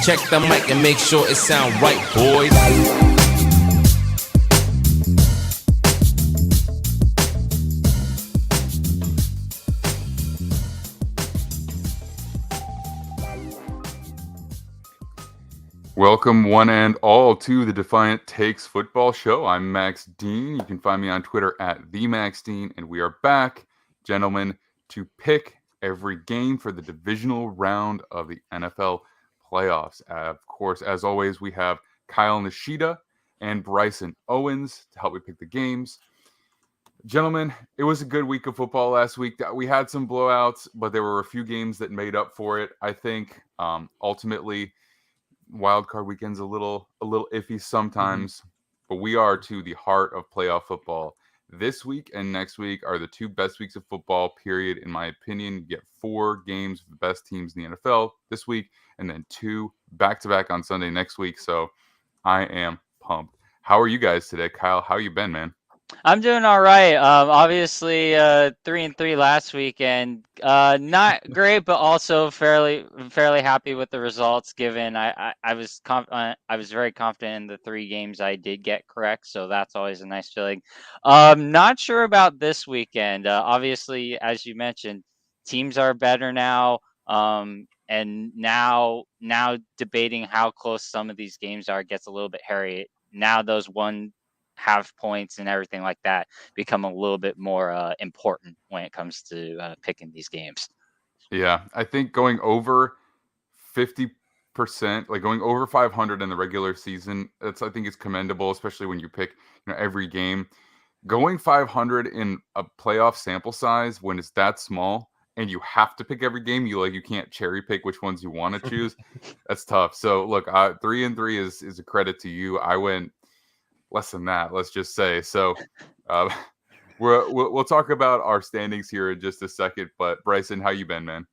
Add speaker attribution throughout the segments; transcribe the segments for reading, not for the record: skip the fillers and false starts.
Speaker 1: Check the mic and make sure it sound right, boys.
Speaker 2: Welcome one and all to the Defiant Takes Football Show. I'm Max Dean. You can find me on Twitter at @TheMaxDean, and we are back, gentlemen, to pick every game for the divisional round of the NFL playoffs. Of course, as always, we have Nishida and Brison Owens to help me pick the games. Gentlemen, it was a good week of football last week. We had some blowouts, but there were a few games that made up for it. I think ultimately, Wildcard Weekend's a little iffy sometimes, but we are to the heart of playoff football. This week and next week are the two best weeks of football, period. In my opinion, you get 4 games of the best teams in the NFL this week, and then 2 back-to-back on Sunday next week. So I am pumped. How are you guys today? Kyle, how you been, man?
Speaker 3: I'm doing all right. Obviously, 3-3 last weekend. Not great, but also fairly happy with the results. Given I was very confident in the 3 games I did get correct, so that's always a nice feeling. Not sure about this weekend. Obviously, as you mentioned, teams are better now. And now debating how close some of these games are gets a little bit hairy. Now those 1.5 points and everything like that become a little bit more important when it comes to picking these games.
Speaker 2: Yeah, I think going over 50%, like going over 500 in the regular season, I think it's commendable, especially when you pick every game. Going 500 in a playoff sample size when it's that small and you have to pick every game, you can't cherry pick which ones you want to choose. That's tough. So look, 3-3 is a credit to you. I went less than that, let's just say. So we'll talk about our standings here in just a second. But Brison, how you been, man?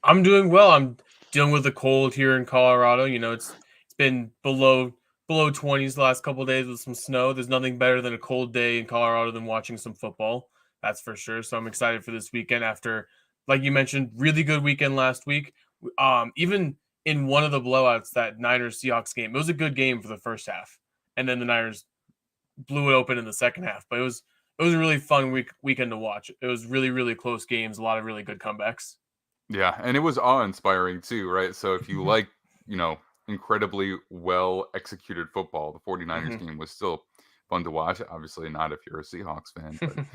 Speaker 4: I'm doing well. I'm dealing with the cold here in Colorado. It's been below 20s the last couple of days with some snow. There's nothing better than a cold day in Colorado than watching some football. That's for sure. So I'm excited for this weekend after, like you mentioned, really good weekend last week. Even in one of the blowouts, that Niners-Seahawks game, it was a good game for the first half. And then the Niners blew it open in the second half. But it was a really fun weekend to watch. It was really, really close games, a lot of really good comebacks.
Speaker 2: Yeah, and it was awe-inspiring too, right? So if you like, incredibly well-executed football, the 49ers game was still fun to watch. Obviously not if you're a Seahawks fan.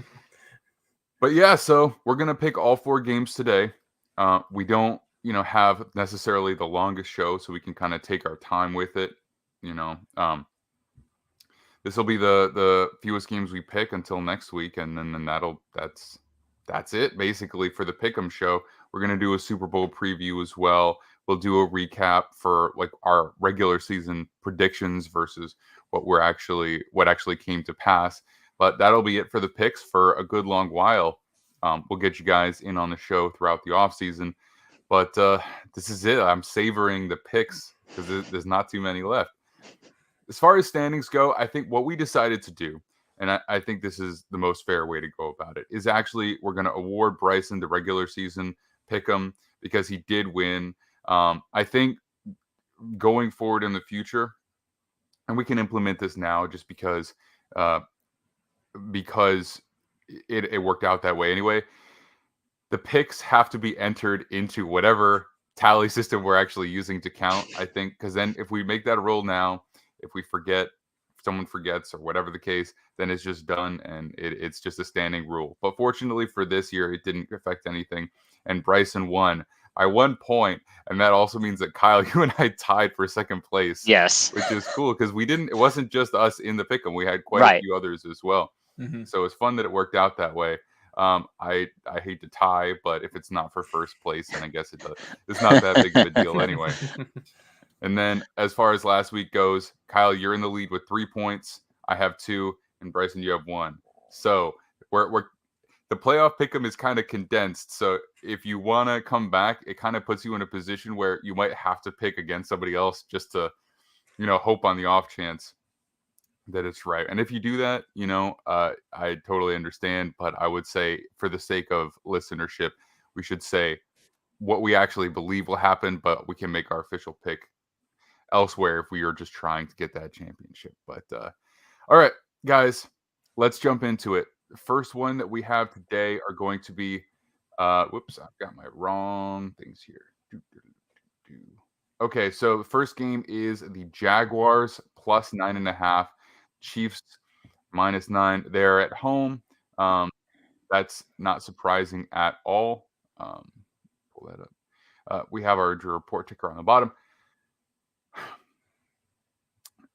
Speaker 2: But yeah, so we're going to pick all 4 games today. We don't, have necessarily the longest show, so we can kind of take our time with it, This will be the fewest games we pick until next week, and then that's it basically for the Pick'em show. We're gonna do a Super Bowl preview as well. We'll do a recap for like our regular season predictions versus what actually came to pass. But that'll be it for the picks for a good long while. We'll get you guys in on the show throughout the off season. But this is it. I'm savoring the picks because there's not too many left. As far as standings go, I think what we decided to do, and I think this is the most fair way to go about it, is actually we're going to award Brison the regular season pick'em because he did win. I think going forward in the future, and we can implement this now just because it worked out that way anyway. The picks have to be entered into whatever tally system we're actually using to count, I think, because then if we make that a rule now, if we forget, if someone forgets or whatever the case, then it's just done and it's just a standing rule. But fortunately for this year, it didn't affect anything. And Brison won by 1 point. And that also means that Kyle, you and I tied for second place.
Speaker 3: Yes.
Speaker 2: Which is cool because it wasn't just us in the pick'em. We had quite a few others as well. So it's fun that it worked out that way. I hate to tie, but if it's not for first place, then I guess it does. It's not that big of a deal anyway. And then as far as last week goes, Kyle, you're in the lead with 3 points. I have 2, and Brison, you have 1. So we're the playoff pick'em is kind of condensed. So if you want to come back, it kind of puts you in a position where you might have to pick against somebody else just to, hope on the off chance that it's right. And if you do that, I totally understand. But I would say for the sake of listenership, we should say what we actually believe will happen, but we can make our official pick elsewhere if we are just trying to get that championship. But all right, guys, let's jump into it. The first one that we have today are going to be whoops, I've got my wrong things here. Okay, so the first game is the Jaguars plus 9.5, Chiefs -9. They're at home. That's not surprising at all. Pull that up. We have our report ticker on the bottom.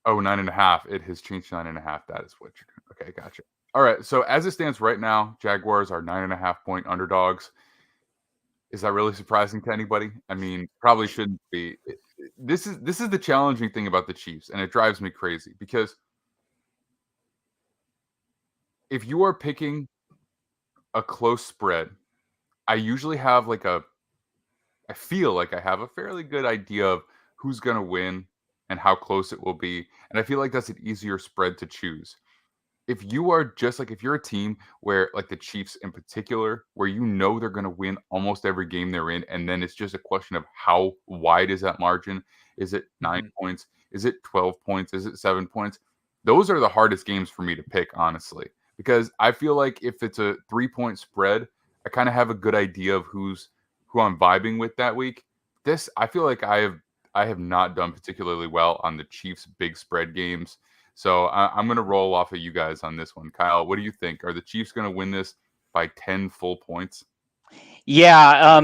Speaker 2: Oh, 9.5. It has changed to 9.5. That is what you're doing. Okay, gotcha. All right. So as it stands right now, Jaguars are 9.5-point underdogs. Is that really surprising to anybody? I mean, probably shouldn't be. This is the challenging thing about the Chiefs, and it drives me crazy because if you are picking a close spread, I usually have I feel like I have a fairly good idea of who's going to win and how close it will be. And I feel like that's an easier spread to choose. If you are just if you're a team where like the Chiefs in particular, where you know they're going to win almost every game they're in, and then it's just a question of how wide is that margin? Is it 9 points? Is it 12 points? Is it 7 points? Those are the hardest games for me to pick, honestly, because I feel like if it's a 3-point spread, I kind of have a good idea of who I'm vibing with that week. This, I feel like I have not done particularly well on the Chiefs big spread games. So I'm going to roll off of you guys on this one. Kyle, what do you think? Are the Chiefs going to win this by 10 full points?
Speaker 3: Yeah,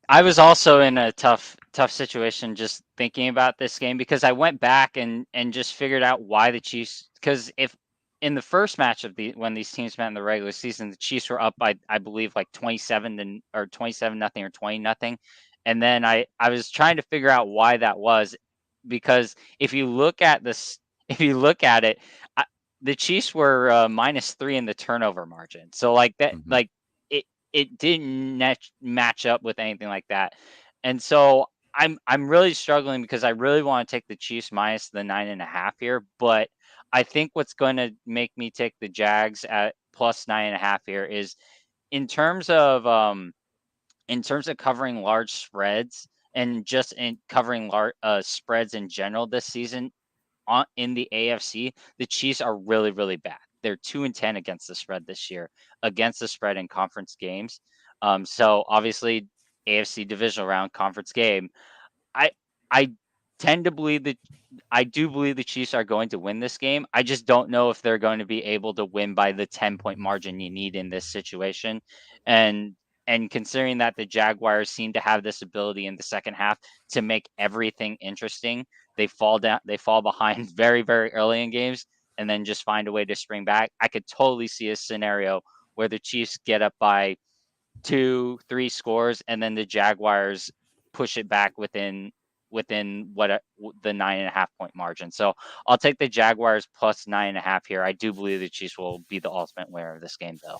Speaker 3: I was also in a tough situation just thinking about this game because I went back and just figured out why the Chiefs, because if in the first match of when these teams met in the regular season, the Chiefs were up by, I believe, like 27-0 or 20-0, and then I was trying to figure out why that was, because if you look at this, if you look at it, the Chiefs were -3 in the turnover margin, so like that, like it didn't match up with anything like that, and so I'm really struggling because I really want to take the Chiefs minus the 9.5 here, but I think what's going to make me take the Jags at plus 9.5 here is in terms of covering large spreads and just in covering large spreads in general this season in the AFC, the Chiefs are really, really bad. They're 2-10 against the spread this year, against the spread in conference games. So obviously, AFC divisional round conference game. I I tend to believe that I do believe the Chiefs are going to win this game. I just don't know if they're going to be able to win by the 10-point margin you need in this situation. And considering that the Jaguars seem to have this ability in the second half to make everything interesting, they fall behind very, very early in games and then just find a way to spring back. I could totally see a scenario where the Chiefs get up by 2-3 scores and then the Jaguars push it back within what the 9.5-point margin. So I'll take the Jaguars plus 9.5 here. I do believe the Chiefs will be the ultimate winner of this game, though.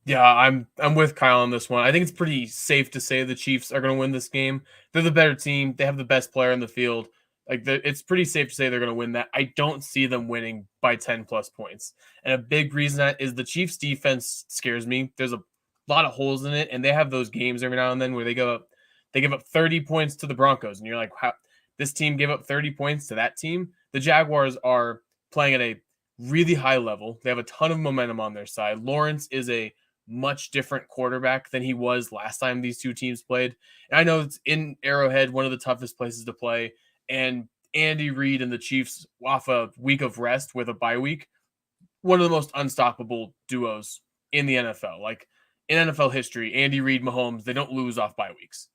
Speaker 4: Yeah, I'm with Kyle on this one. I think it's pretty safe to say the Chiefs are going to win this game. They're the better team. They have the best player in the field. It's pretty safe to say they're going to win that. I don't see them winning by 10 plus points. And a big reason that is the Chiefs defense scares me. There's a lot of holes in it, and they have those games every now and then where they give up 30 points to the Broncos, and you're like, how this team gave up 30 points to that team? The Jaguars are playing at a really high level. They have a ton of momentum on their side. Lawrence is a much different quarterback than he was last time these two teams played. And I know it's in Arrowhead, one of the toughest places to play. And Andy Reid and the Chiefs, off a week of rest with a bye week, one of the most unstoppable duos in the NFL. Like in NFL history, Andy Reid, Mahomes, they don't lose off bye weeks.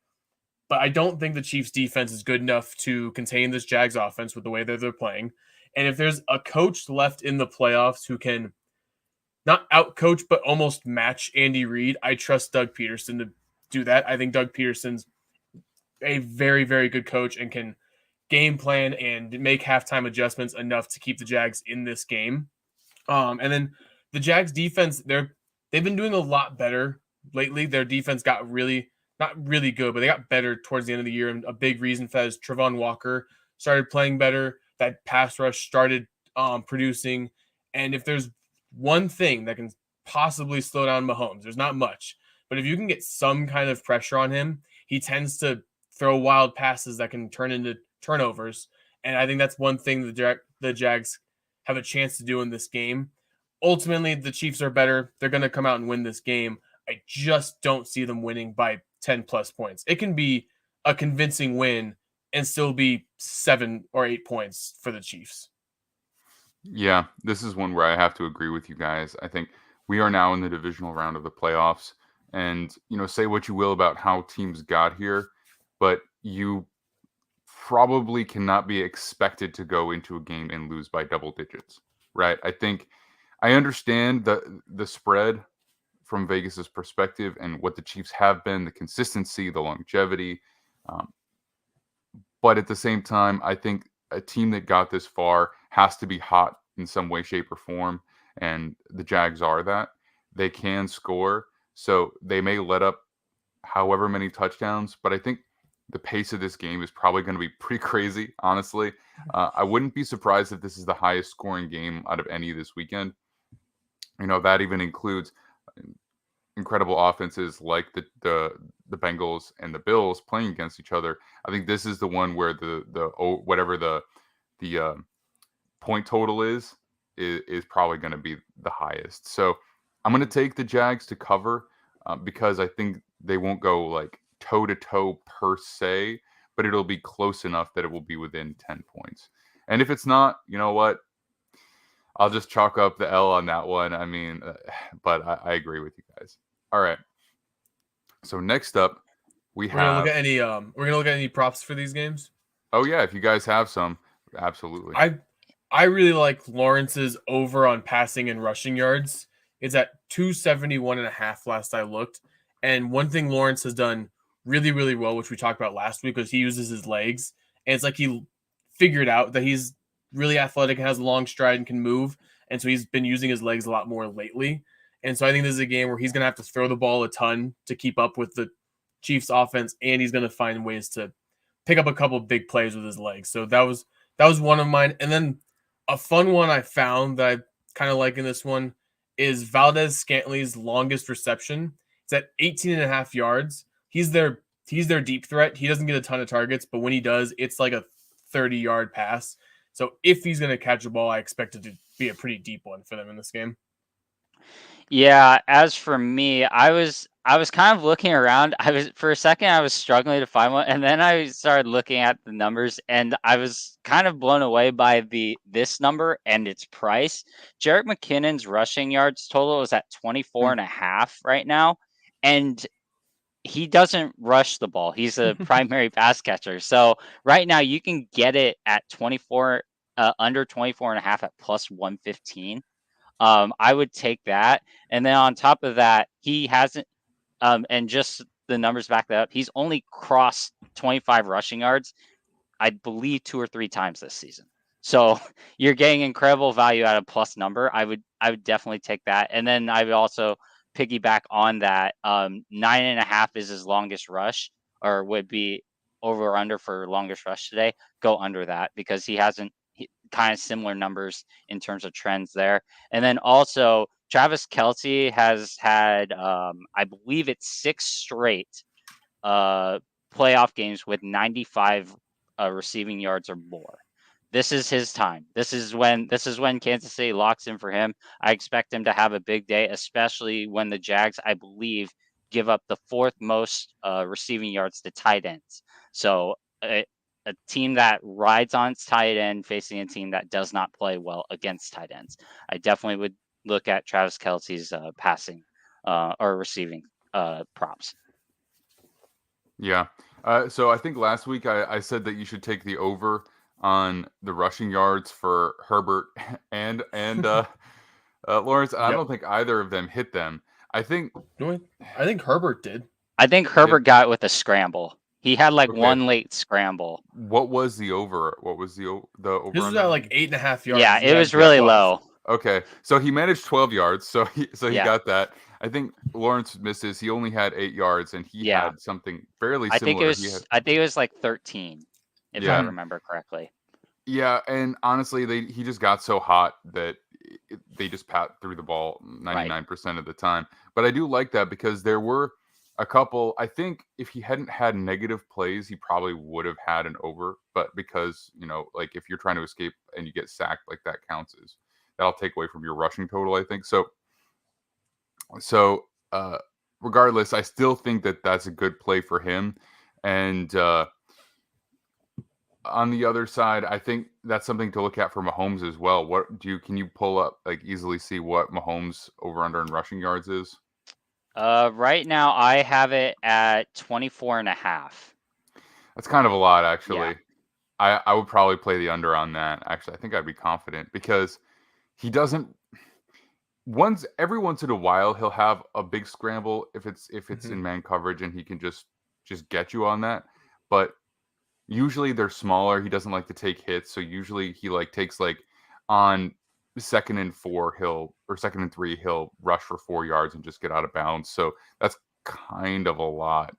Speaker 4: But I don't think the Chiefs defense is good enough to contain this Jags offense with the way that they're playing. And if there's a coach left in the playoffs who can not outcoach, but almost match Andy Reid, I trust Doug Peterson to do that. I think Doug Peterson's a very, very good coach and can game plan and make halftime adjustments enough to keep the Jags in this game. And then the Jags defense, they've been doing a lot better lately. Their defense got not really good, but they got better towards the end of the year. And a big reason for that is Travon Walker started playing better. That pass rush started producing. And if there's one thing that can possibly slow down Mahomes, there's not much. But if you can get some kind of pressure on him, he tends to throw wild passes that can turn into turnovers. And I think that's one thing the Jags have a chance to do in this game. Ultimately, the Chiefs are better. They're going to come out and win this game. I just don't see them winning by 10 plus points. It can be a convincing win and still be 7 or 8 points for the Chiefs.
Speaker 2: Yeah, this is one where I have to agree with you guys. I think we are now in the divisional round of the playoffs. And, say what you will about how teams got here, but you probably cannot be expected to go into a game and lose by double digits, right? I think I understand the spread from Vegas's perspective and what the Chiefs have been, the consistency, the longevity. But at the same time, I think a team that got this far has to be hot in some way, shape, or form. And the Jags are that. They can score. So they may let up however many touchdowns. But I think the pace of this game is probably going to be pretty crazy, honestly. I wouldn't be surprised if this is the highest scoring game out of any this weekend. That even includes incredible offenses like the Bengals and the Bills playing against each other. I think this is the one where whatever the point total is probably going to be the highest. So I'm going to take the Jags to cover because I think they won't go like toe to toe per se, but it'll be close enough that it will be within 10 points. And if it's not, you know what? I'll just chalk up the L on that one. I mean, but I agree with you guys. All right. So next up, we're gonna
Speaker 4: look at any props for these games.
Speaker 2: Oh yeah, if you guys have some, absolutely.
Speaker 4: I really like Lawrence's over on passing and rushing yards. It's at 271.5 last I looked. And one thing Lawrence has done really, really well, which we talked about last week, was he uses his legs. And it's like he figured out that he's really athletic and has a long stride and can move. And so he's been using his legs a lot more lately. And so I think this is a game where he's going to have to throw the ball a ton to keep up with the Chiefs offense. And he's going to find ways to pick up a couple big plays with his legs. So that was one of mine. And then a fun one I found that I kind of like in this one is Valdez-Scantley's longest reception. It's at 18.5 yards. He's their deep threat. He doesn't get a ton of targets, but when he does, it's like a 30-yard pass. So if he's going to catch a ball, I expect it to be a pretty deep one for them in this game.
Speaker 3: Yeah, as for me, I was kind of looking around. For a second I was struggling to find one, and then I started looking at the numbers, and I was kind of blown away by this number and its price. Jerick McKinnon's rushing yards total is at 24.5 right now, and he doesn't rush the ball. He's a primary pass catcher. So right now you can get it at 24 under 24.5 at plus 115. I would take that. And then on top of that, he hasn't, and just the numbers back that up, he's only crossed 25 rushing yards, I believe 2 or 3 times this season. So you're getting incredible value at a plus number. I would definitely take that. And then I would also piggyback on that. 9.5 is his longest rush, or would be over or under for longest rush today. Go under that because he hasn't. Kind of similar numbers in terms of trends there. And then also Travis Kelce has had, I believe it's 6 straight playoff games with 95 receiving yards or more. This is his time. This is when Kansas City locks in for him. I expect him to have a big day, especially when the Jags, I believe, give up the 4th most receiving yards to tight ends. So a team that rides on its tight end facing a team that does not play well against tight ends. I definitely would look at Travis Kelce's passing or receiving props.
Speaker 2: Yeah. So I think last week I said that you should take the over on the rushing yards for Herbert and Lawrence. I don't think either of them hit them. I think
Speaker 4: Herbert did.
Speaker 3: I think Herbert got it with a scramble. He had one late scramble.
Speaker 2: What was the over? What was the over?
Speaker 4: This was at like 8.5 yards.
Speaker 3: Yeah, it was really low.
Speaker 2: Okay, so he managed 12 yards, so he got that. I think Lawrence misses. He only had 8 yards, and he had something fairly similar.
Speaker 3: I think it was like 13, if I remember correctly.
Speaker 2: Yeah, and honestly, he just got so hot that they just threw the ball 99% of the time. But I do like that because there were a couple. I think if he hadn't had negative plays, he probably would have had an over. But because, like if you're trying to escape and you get sacked, like that counts as that'll take away from your rushing total, I think. So regardless, I still think that that's a good play for him. And on the other side, I think that's something to look at for Mahomes as well. Can you pull up, like, easily see what Mahomes over under in rushing yards is?
Speaker 3: Right now I have it at 24.5.
Speaker 2: That's kind of a lot, actually.
Speaker 3: Yeah.
Speaker 2: I would probably play the under on that. Actually, I think I'd be confident because he doesn't. Every once in a while, he'll have a big scramble if it's in man coverage, and he can just get you on that. But usually they're smaller. He doesn't like to take hits, so usually he takes on 2nd and 4 or 2nd and 3 he'll rush for 4 yards and just get out of bounds. So that's kind of a lot.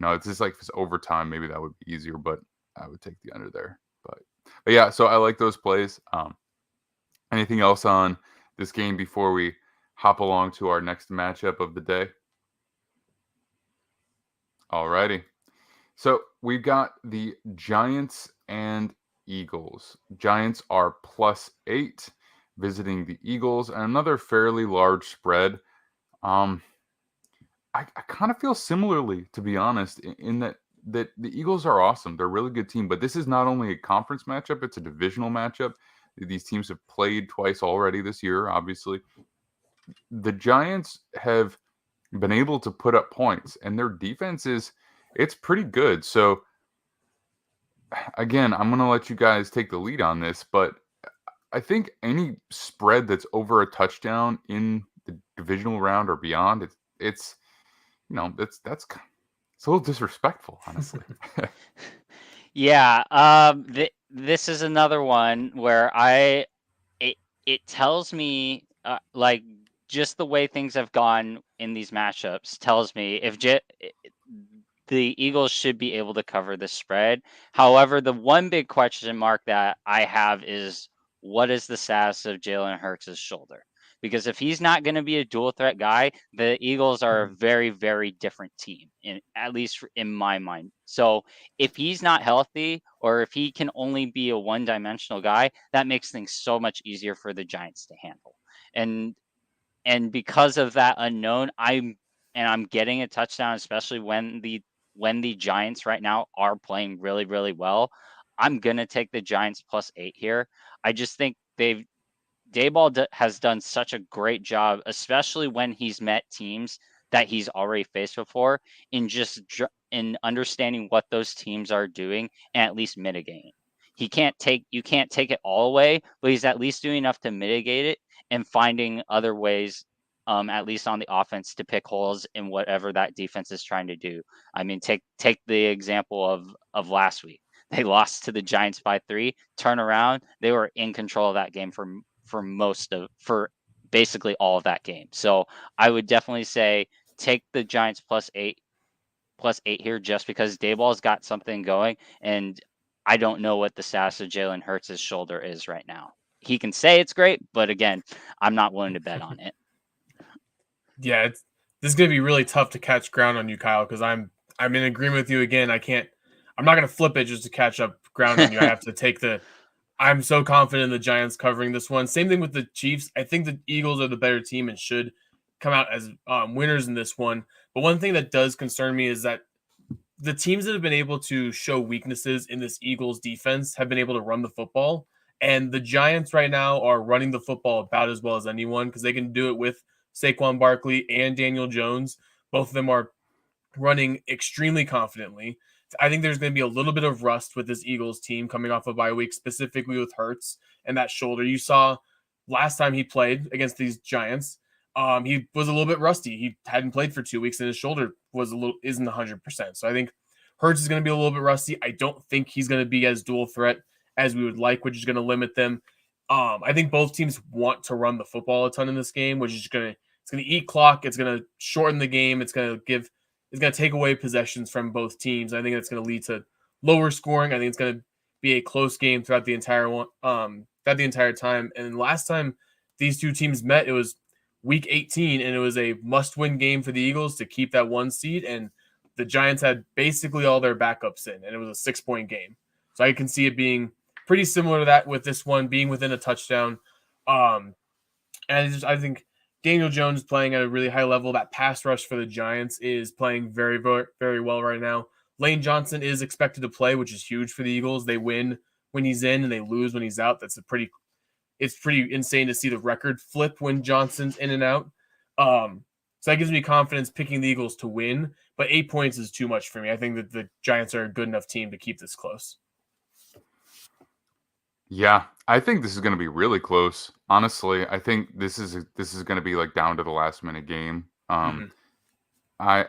Speaker 2: It's just like if it's overtime, maybe that would be easier, but I would take the under there. But yeah, so I like those plays. Anything else on this game before we hop along to our next matchup of the day? Alrighty. So we've got the Giants and Eagles. Giants are +8 visiting the Eagles, and another fairly large spread. I kind of feel similarly, to be honest, in that the Eagles are awesome. They're a really good team, but this is not only a conference matchup, it's a divisional matchup. These teams have played twice already this year, obviously. The Giants have been able to put up points, and their defense it's pretty good. So again, I'm going to let you guys take the lead on this, but I think any spread that's over a touchdown in the divisional round or beyond, it's a little disrespectful, honestly.
Speaker 3: Yeah. This is another one where it tells me just the way things have gone in these matchups tells me if the Eagles should be able to cover the spread. However, the one big question mark that I have is, what is the status of Jalen Hurts' shoulder? Because if he's not going to be a dual threat guy, the Eagles are a very, very different team, at least in my mind. So if he's not healthy, or if he can only be a one-dimensional guy, that makes things so much easier for the Giants to handle. And because of that unknown, I'm getting a touchdown, especially when the Giants right now are playing really, really well. I'm gonna take the Giants +8 here. I just think Daboll has done such a great job, especially when he's met teams that he's already faced before, in understanding what those teams are doing and at least mitigating. You can't take it all away, but he's at least doing enough to mitigate it and finding other ways, at least on the offense, to pick holes in whatever that defense is trying to do. I mean, take the example of last week. They lost to the Giants by 3. Turn around, they were in control of that game for basically all of that game. So I would definitely say take the Giants +8 here, just because Daboll's got something going, and I don't know what the status of Jalen Hurts' shoulder is right now. He can say it's great, but again, I'm not willing to bet on it.
Speaker 4: Yeah, this is going to be really tough to catch ground on you, Kyle, because I'm in agreement with you again. I'm not going to flip it just to catch up ground on you. I have to take I'm so confident in the Giants covering this one. Same thing with the Chiefs. I think the Eagles are the better team and should come out as winners in this one. But one thing that does concern me is that the teams that have been able to show weaknesses in this Eagles defense have been able to run the football. And the Giants right now are running the football about as well as anyone, because they can do it with Saquon Barkley and Daniel Jones. Both of them are running extremely confidently. I think there's going to be a little bit of rust with this Eagles team coming off a bye week, specifically with Hurts and that shoulder. You saw last time he played against these Giants, he was a little bit rusty. He hadn't played for 2 weeks, and his shoulder isn't 100%. So I think Hurts is going to be a little bit rusty. I don't think he's going to be as dual threat as we would like, which is going to limit them. I think both teams want to run the football a ton in this game, which is going to eat clock. It's going to shorten the game. It's going to take away possessions from both teams. I think it's going to lead to lower scoring. I think it's going to be a close game throughout the entire time. And last time these two teams met, it was week 18, and it was a must-win game for the Eagles to keep that 1 seed, and the Giants had basically all their backups in, and it was a 6-point game. So I can see it being pretty similar to that with this one being within a touchdown. And I think Daniel Jones playing at a really high level. That pass rush for the Giants is playing very, very, very well right now. Lane Johnson is expected to play, which is huge for the Eagles. They win when he's in and they lose when he's out. It's pretty insane to see the record flip when Johnson's in and out. So that gives me confidence picking the Eagles to win, but 8 points is too much for me. I think that the Giants are a good enough team to keep this close.
Speaker 2: Yeah, I think this is going to be really close. Honestly, I think this is going to be like down to the last minute game. I'm a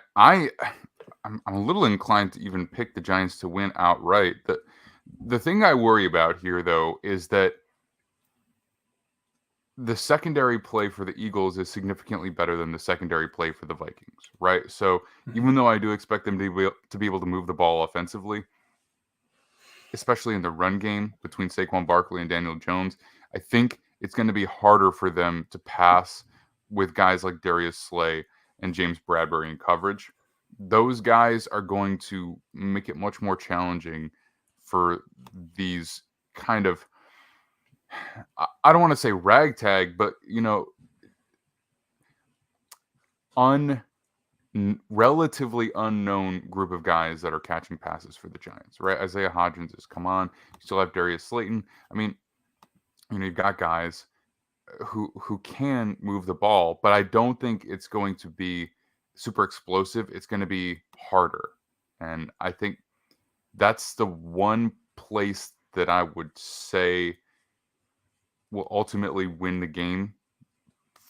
Speaker 2: little inclined to even pick the Giants to win outright. The thing I worry about here, though, is that the secondary play for the Eagles is significantly better than the secondary play for the Vikings, right? So even though I do expect them to be able to move the ball offensively, especially in the run game between Saquon Barkley and Daniel Jones, I think it's going to be harder for them to pass with guys like Darius Slay and James Bradbury in coverage. Those guys are going to make it much more challenging for these kind of, I don't want to say ragtag, but, relatively unknown group of guys that are catching passes for the Giants, right? Isaiah Hodgins is, come on. You still have Darius Slayton. I mean, you've got guys who can move the ball, but I don't think it's going to be super explosive. It's going to be harder. And I think that's the one place that I would say will ultimately win the game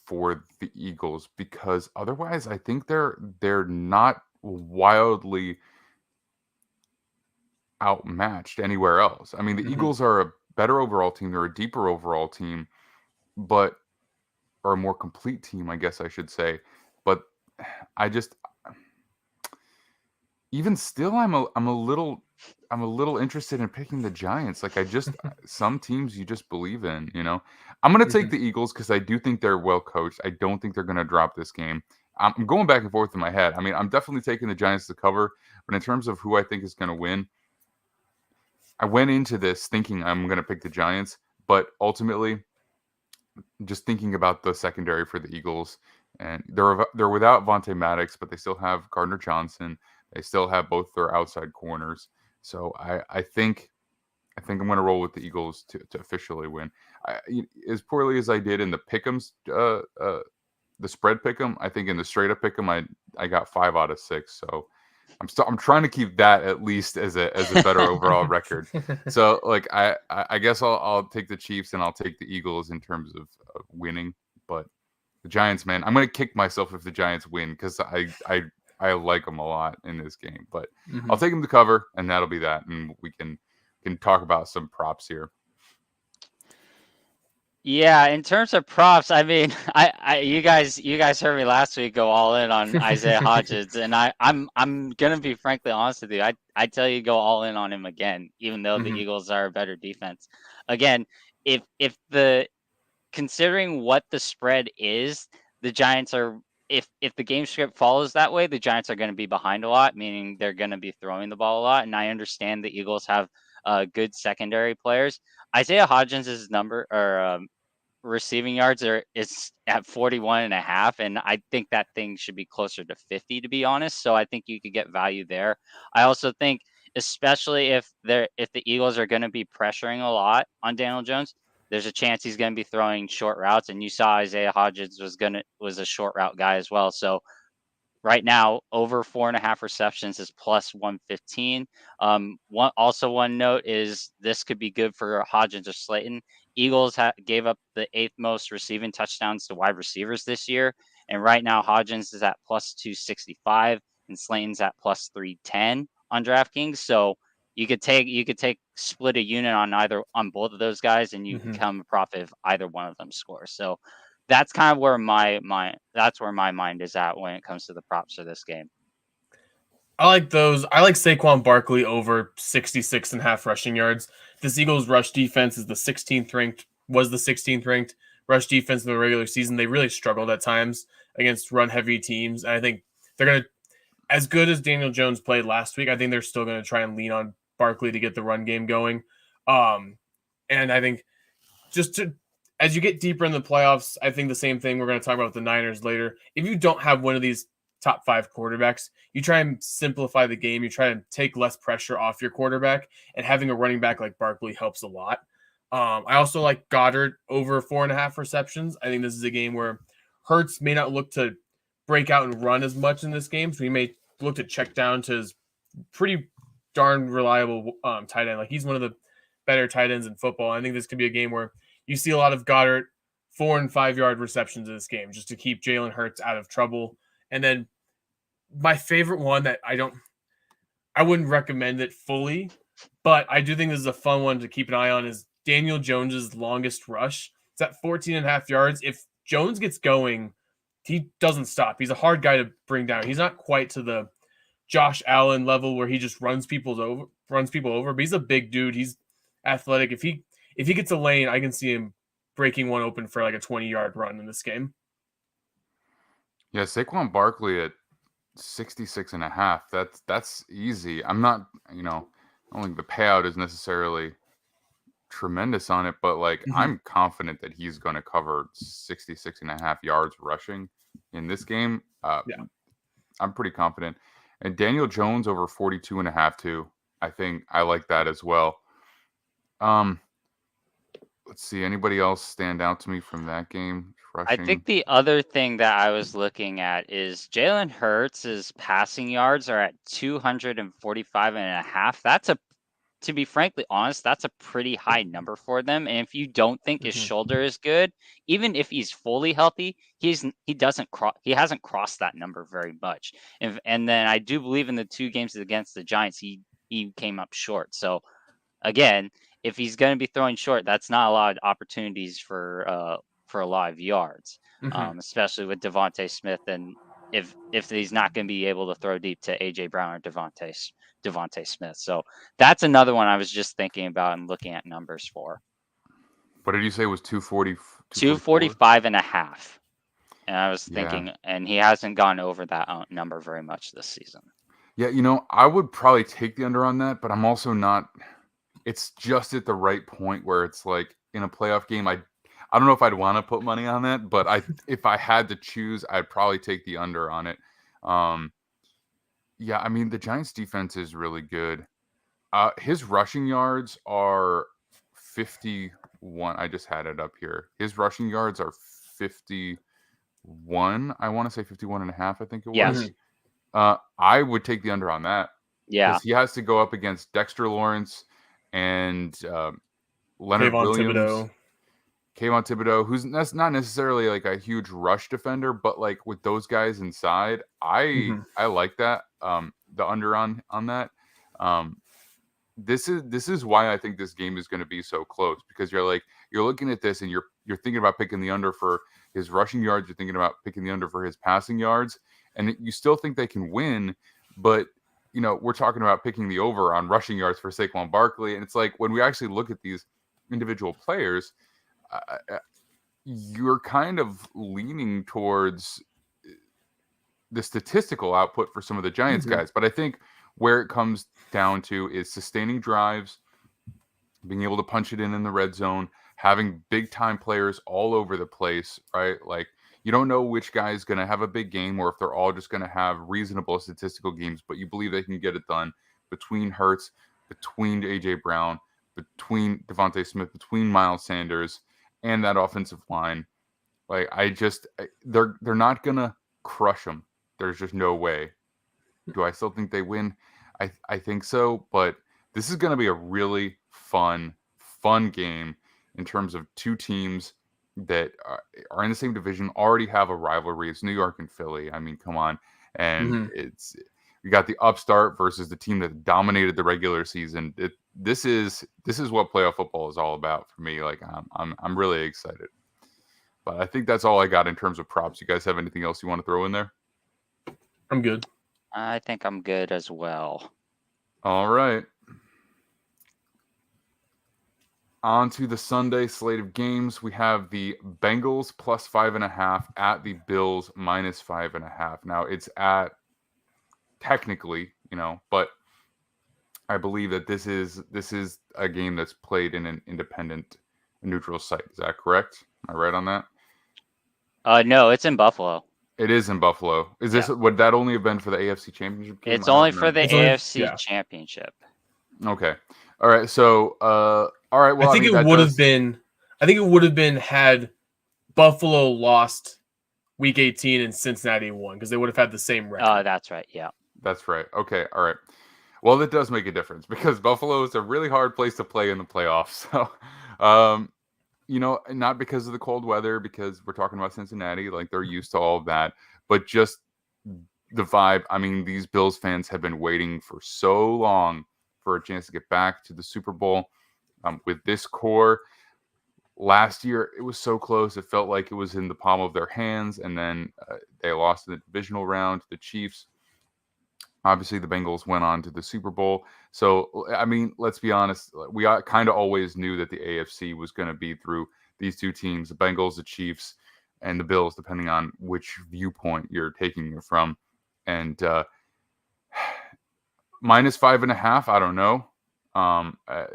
Speaker 2: for the Eagles, because otherwise I think they're not wildly outmatched anywhere else. I mean, the Eagles are a better overall team. They're a deeper overall team, or a more complete team, I guess I should say. But even still, I'm a little interested in picking the Giants. Like some teams you just believe in, I'm going to take the Eagles because I do think they're well coached. I don't think they're going to drop this game. I'm going back and forth in my head. I mean, I'm definitely taking the Giants to cover, but in terms of who I think is going to win, I went into this thinking I'm going to pick the Giants, but ultimately just thinking about the secondary for the Eagles, and they're without Vontae Maddox, but they still have Gardner Johnson. They still have both their outside corners. So I think I'm going to roll with the Eagles to officially win. As poorly as I did in the pick'ems, the spread pick'em, I think in the straight up pick'em, I got 5 out of 6. So I'm trying to keep that at least as a better overall record. So like I guess I'll take the Chiefs and I'll take the Eagles in terms of winning. But the Giants, man, I'm going to kick myself if the Giants win because I like them a lot in this game, but I'll take them to cover, and that'll be that. And we can talk about some props here.
Speaker 3: Yeah, in terms of props, I mean, you guys heard me last week go all in on Isaiah Hodgins, and I'm gonna be frankly honest with you. I tell you go all in on him again, even though the Eagles are a better defense. Again, if considering what the spread is, the Giants are. If the game script follows that way, the Giants are going to be behind a lot, meaning they're going to be throwing the ball a lot. And I understand the Eagles have good secondary players. Isaiah Hodgins' number or receiving yards is at 41.5, and I think that thing should be closer to 50, to be honest. So I think you could get value there. I also think, especially if the Eagles are going to be pressuring a lot on Daniel Jones, there's a chance he's going to be throwing short routes, and you saw Isaiah Hodgins was a short route guy as well. So right now, over 4.5 receptions is plus 115. One note is this could be good for Hodgins or Slayton. Eagles gave up the 8th most receiving touchdowns to wide receivers this year, and right now Hodgins is at plus 265 and Slayton's at plus 310 on DraftKings. So you could split a unit on both of those guys, and you can come a profit if either one of them scores. So that's kind of where my mind is at when it comes to the props for this game.
Speaker 4: I like those. I like Saquon Barkley over 66.5 rushing yards. This Eagles rush defense is the 16th ranked rush defense in the regular season. They really struggled at times against run-heavy teams. And I think they're going to, as good as Daniel Jones played last week, I think they're still going to try and lean on Barkley to get the run game going. And I think as you get deeper in the playoffs, I think the same thing we're going to talk about with the Niners later. If you don't have one of these top 5 quarterbacks, you try and simplify the game. You try and take less pressure off your quarterback, and having a running back like Barkley helps a lot. I also like Goddard over 4.5 receptions. I think this is a game where Hurts may not look to break out and run as much in this game, so he may look to check down to his pretty darn reliable tight end. Like, he's one of the better tight ends in football. I think this could be a game where you see a lot of Goddard 4 and 5 yard receptions in this game just to keep Jalen Hurts out of trouble. And then my favorite one that I wouldn't recommend it fully, but I do think this is a fun one to keep an eye on is Daniel Jones's longest rush. It's at 14.5 yards. If Jones gets going, he doesn't stop. He's a hard guy to bring down. He's not quite to the Josh Allen level where he just runs people over, but he's a big dude. He's athletic. If he gets a lane, I can see him breaking one open for like a 20-yard run in this game.
Speaker 2: Yeah, Saquon Barkley at 66.5. That's easy. I'm not, I don't think the payout is necessarily tremendous on it, but like I'm confident that he's going to cover 66.5 yards rushing in this game. I'm pretty confident. And Daniel Jones over 42.5 too. I think I like that as well. Let's see. Anybody else stand out to me from that game? Rushing?
Speaker 3: I think the other thing that I was looking at is Jalen Hurts' passing yards are at 245.5. That's to be frankly honest, that's a pretty high number for them. And if you don't think his shoulder is good, even if he's fully healthy, he hasn't crossed that number very much. And then I do believe in the 2 games against the Giants, he came up short. So again, if he's going to be throwing short, that's not a lot of opportunities for a lot of yards, especially with Devontae Smith. And if he's not going to be able to throw deep to AJ Brown or Devontae Smith. So that's another one I was just thinking about and looking at numbers for.
Speaker 2: What did you say was 240?
Speaker 3: 245.5. And I was thinking, and he hasn't gone over that number very much this season.
Speaker 2: Yeah, I would probably take the under on that, but I'm also not. It's just at the right point where it's like in a playoff game, I don't know if I'd want to put money on that, but if I had to choose, I'd probably take the under on it. Yeah, I mean, the Giants defense is really good. His rushing yards are 51. I just had it up here. His rushing yards are 51. I want to say 51.5, I think it was.
Speaker 3: Yes.
Speaker 2: I would take the under on that.
Speaker 3: Yeah.
Speaker 2: Because he has to go up against Dexter Lawrence and Leonard Williams. Kayvon Thibodeau, who's not necessarily like a huge rush defender, but like with those guys inside, I like that. The under on that. This is why I think this game is going to be so close, because you're looking at this and you're thinking about picking the under for his rushing yards, you're thinking about picking the under for his passing yards, and you still think they can win, but we're talking about picking the over on rushing yards for Saquon Barkley, and it's like when we actually look at these individual players, you're kind of leaning towards the statistical output for some of the Giants guys. But I think where it comes down to is sustaining drives, being able to punch it in the red zone, having big time players all over the place, right? Like, you don't know which guy is going to have a big game or if they're all just going to have reasonable statistical games, but you believe they can get it done between Hurts, between AJ Brown, between Devontae Smith, between Miles Sanders, and that offensive line. Like, they're not going to crush them. There's just no way. Do I still think they win? I think so, but this is going to be a really fun game in terms of 2 teams that are in the same division, already have a rivalry. It's New York and Philly. I mean, come on. And we got the upstart versus the team that dominated the regular season. This is what playoff football is all about for me. Like, I'm really excited. But I think that's all I got in terms of props. You guys have anything else you want to throw in there?
Speaker 4: I'm good.
Speaker 3: I think I'm good as well.
Speaker 2: All right. On to the Sunday slate of games. We have the Bengals plus 5.5 at the Bills minus 5.5. Now it's at technically, but I believe that this is a game that's played in an independent, neutral site. Is that correct? Am I right on that?
Speaker 3: No, it's in Buffalo.
Speaker 2: It is in Buffalo. Is this would that only have been for the AFC Championship game?
Speaker 3: It's only for the AFC Championship.
Speaker 2: Okay. All right. So, all right. Well,
Speaker 4: I think it would have been. I think it would have been had Buffalo lost Week 18 and Cincinnati won, because they would have had the same record.
Speaker 3: Oh, that's right. Yeah.
Speaker 2: That's right. Okay. All right. Well, that does make a difference, because Buffalo is a really hard place to play in the playoffs. So, not because of the cold weather, because we're talking about Cincinnati, like they're used to all of that, but just the vibe. I mean, these Bills fans have been waiting for so long for a chance to get back to the Super Bowl with this core. Last year, it was so close. It felt like it was in the palm of their hands, and then they lost in the divisional round to the Chiefs. Obviously, the Bengals went on to the Super Bowl. So, I mean, let's be honest. We kind of always knew that the AFC was going to be through these two teams, the Bengals, the Chiefs, and the Bills, depending on which viewpoint you're taking it from. And minus 5.5, I don't know.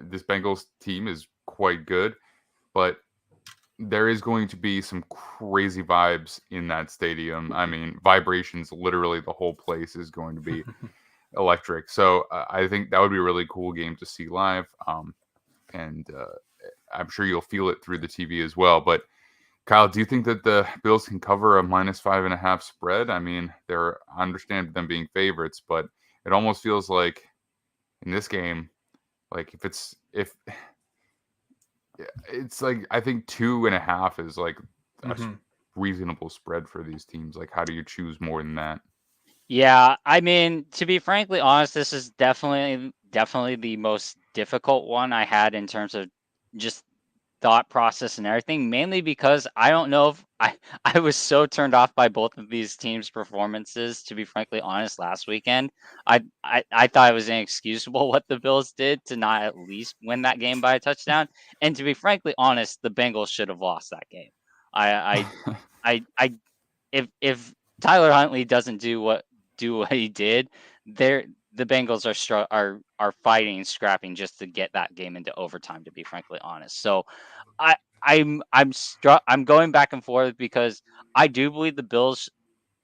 Speaker 2: This Bengals team is quite good, but there is going to be some crazy vibes in that stadium. I mean, vibrations, literally the whole place is going to be electric. So I think that would be a really cool game to see live. And I'm sure you'll feel it through the TV as well. But Kyle, do you think that the Bills can cover a minus 5.5 spread? I mean, I understand them being favorites, but it almost feels like in this game, like it's like, I think 2.5 is like a reasonable spread for these teams. Like, how do you choose more than that?
Speaker 3: Yeah, I mean, to be frankly honest, this is definitely the most difficult one I had in terms of just thought process and everything, mainly because I don't know if I was so turned off by both of these teams' performances, to be frankly honest, last weekend. I thought it was inexcusable what the Bills did to not at least win that game by a touchdown. And to be frankly honest, the Bengals should have lost that game. If Tyler Huntley doesn't do what he did, the Bengals are fighting and scrapping just to get that game into overtime, to be frankly honest. So I'm going back and forth, because I do believe the Bills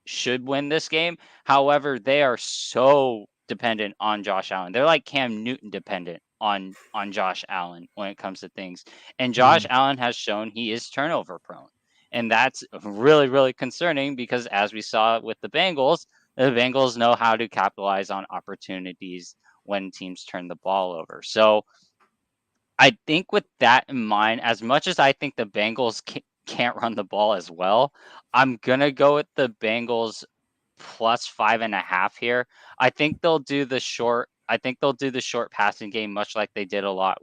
Speaker 3: should win this game. However, they are so dependent on Josh Allen. They're like Cam Newton dependent on Josh Allen when it comes to things. And Josh Allen has shown he is turnover prone. And that's really, really concerning, because as we saw with the Bengals know how to capitalize on opportunities when teams turn the ball over. So I think with that in mind, as much as I think the Bengals can't run the ball as well, I'm going to go with the Bengals plus 5.5 here. I think they'll do the short passing game, much like they did a lot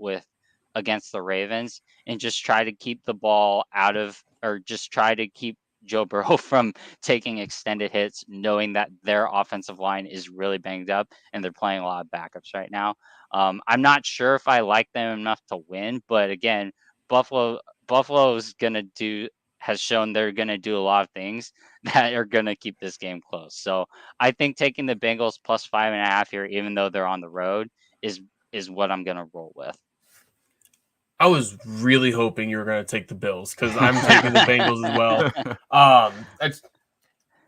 Speaker 3: against the Ravens, and just try to keep the ball out of, or just try to keep Joe Burrow from taking extended hits, knowing that their offensive line is really banged up and they're playing a lot of backups right now. I'm not sure if I like them enough to win, but again, Buffalo has shown they're going to do a lot of things that are going to keep this game close. So I think taking the Bengals plus 5.5 here, even though they're on the road, is what I'm going to roll with.
Speaker 4: I was really hoping you were going to take the Bills, because I'm taking the Bengals as well.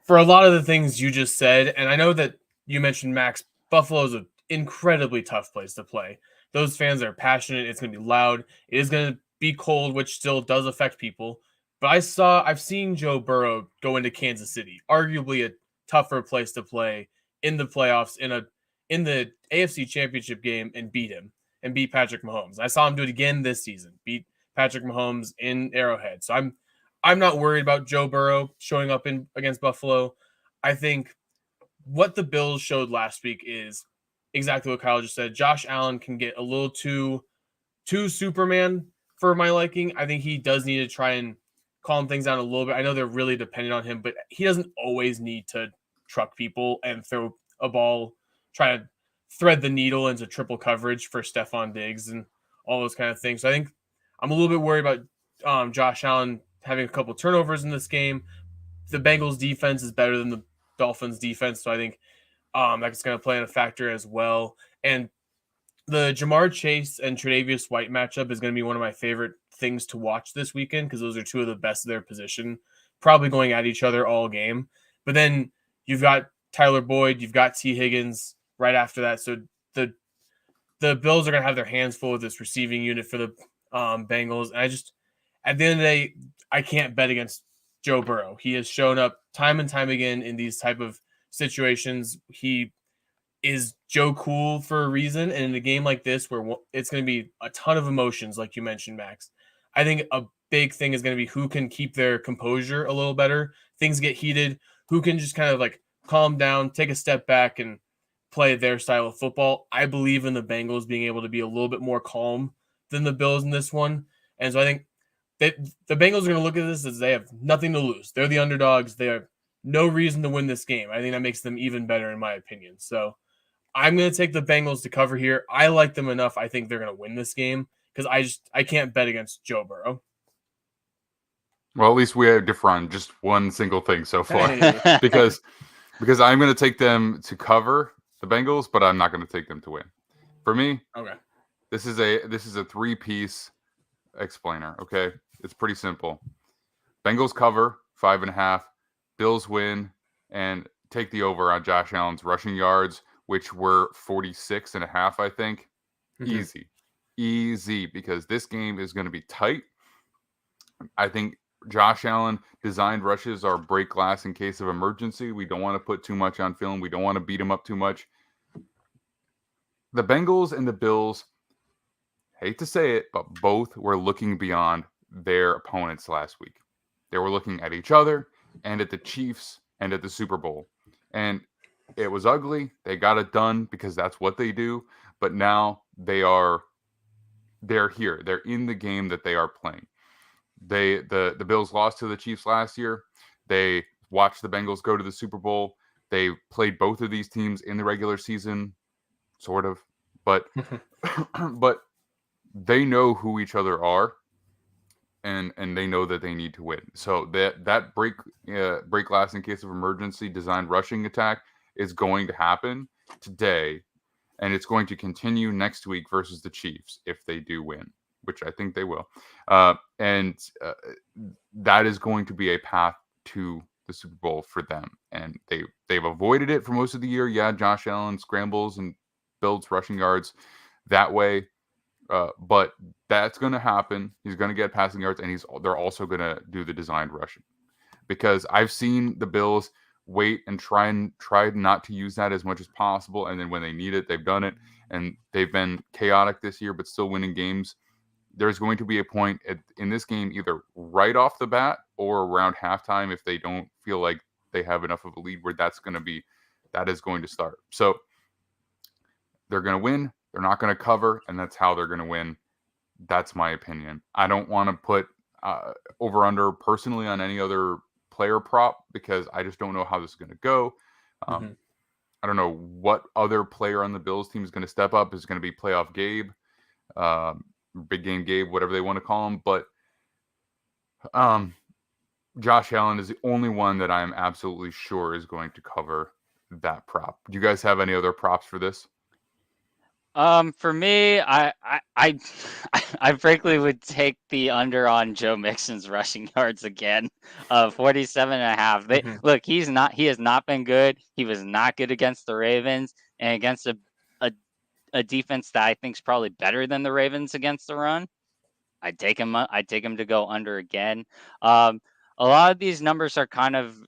Speaker 4: For a lot of the things you just said, and I know that you mentioned, Max, Buffalo is an incredibly tough place to play. Those fans are passionate. It's going to be loud. It is going to be cold, which still does affect people. But I've seen Joe Burrow go into Kansas City, arguably a tougher place to play in the playoffs, in the AFC Championship game, and beat him. And beat Patrick Mahomes. I saw him do it again this season. Beat Patrick Mahomes in Arrowhead. So I'm not worried about Joe Burrow showing up against Buffalo. I think what the Bills showed last week is exactly what Kyle just said. Josh Allen can get a little too Superman for my liking. I think he does need to try and calm things down a little bit. I know they're really dependent on him, but he doesn't always need to truck people and throw a ball, try to thread the needle into triple coverage for Stephon Diggs and all those kind of things. So I think I'm a little bit worried about Josh Allen having a couple turnovers in this game. The Bengals defense is better than the Dolphins defense, so I think that's going to play in a factor as well. And the Jamar Chase and Tre'Davious White matchup is going to be one of my favorite things to watch this weekend because those are two of the best of their position, probably going at each other all game. But then you've got Tyler Boyd, you've got T. Higgins right after that. So the Bills are going to have their hands full with this receiving unit for the Bengals. And at the end of the day, I can't bet against Joe Burrow. He has shown up time and time again in these type of situations. He is Joe Cool for a reason. And in a game like this, where it's going to be a ton of emotions, like you mentioned, Max, I think a big thing is going to be who can keep their composure a little better. Things get heated. Who can just kind of like calm down, take a step back, and play their style of football. I believe in the Bengals being able to be a little bit more calm than the Bills in this one. And so I think that the Bengals are going to look at this as they have nothing to lose. They're the underdogs. They have no reason to win this game. I think that makes them even better, in my opinion. So I'm going to take the Bengals to cover here. I like them enough. I think they're going to win this game because I can't bet against Joe Burrow.
Speaker 2: Well, at least we have different on just one single thing so far because I'm going to take them to cover the Bengals, but I'm not going to take them to win. For me,
Speaker 4: okay,
Speaker 2: this is a 3-piece explainer. Okay, it's pretty simple. Bengals cover 5.5, Bills win, and take the over on Josh Allen's rushing yards, which were 46.5, I think.
Speaker 4: Mm-hmm.
Speaker 2: Easy, because this game is going to be tight. I think Josh Allen designed rushes are break glass in case of emergency. We don't want to put too much on film. We don't want to beat him up too much. The Bengals and the Bills, hate to say it, but both were looking beyond their opponents last week. They were looking at each other and at the Chiefs and at the Super Bowl. And it was ugly. They got it done because that's what they do. But now they're here. They're in the game that they are playing. The Bills lost to the Chiefs last year. They watched the Bengals go to the Super Bowl. They played both of these teams in the regular season, sort of, but but they know who each other are, and they know that they need to win. So that break glass in case of emergency designed rushing attack is going to happen today, and it's going to continue next week versus the Chiefs if they do win, which I think they will. And that is going to be a path to the Super Bowl for them. And they've avoided it for most of the year. Yeah, Josh Allen scrambles and builds rushing yards that way. But that's going to happen. He's going to get passing yards, and they're also going to do the designed rushing. Because I've seen the Bills wait and try not to use that as much as possible. And then when they need it, they've done it. And they've been chaotic this year, but still winning games. There's going to be a point in this game, either right off the bat or around halftime, if they don't feel like they have enough of a lead, where that is going to start. So they're going to win. They're not going to cover, and that's how they're going to win. That's my opinion. I don't want to put over-under personally on any other player prop because I just don't know how this is going to go. I don't know what other player on the Bills team is going to step up. Is going to be playoff Gabe, big game Gabe, whatever they want to call him. But Josh Allen is the only one that I'm absolutely sure is going to cover that prop. Do you guys have any other props for this?
Speaker 3: For me, I frankly would take the under on Joe Mixon's rushing yards again, 47.5. Look, he has not been good. He was not good against the Ravens and against a defense that I think is probably better than the Ravens against the run. I'd take him to go under again. A lot of these numbers are kind of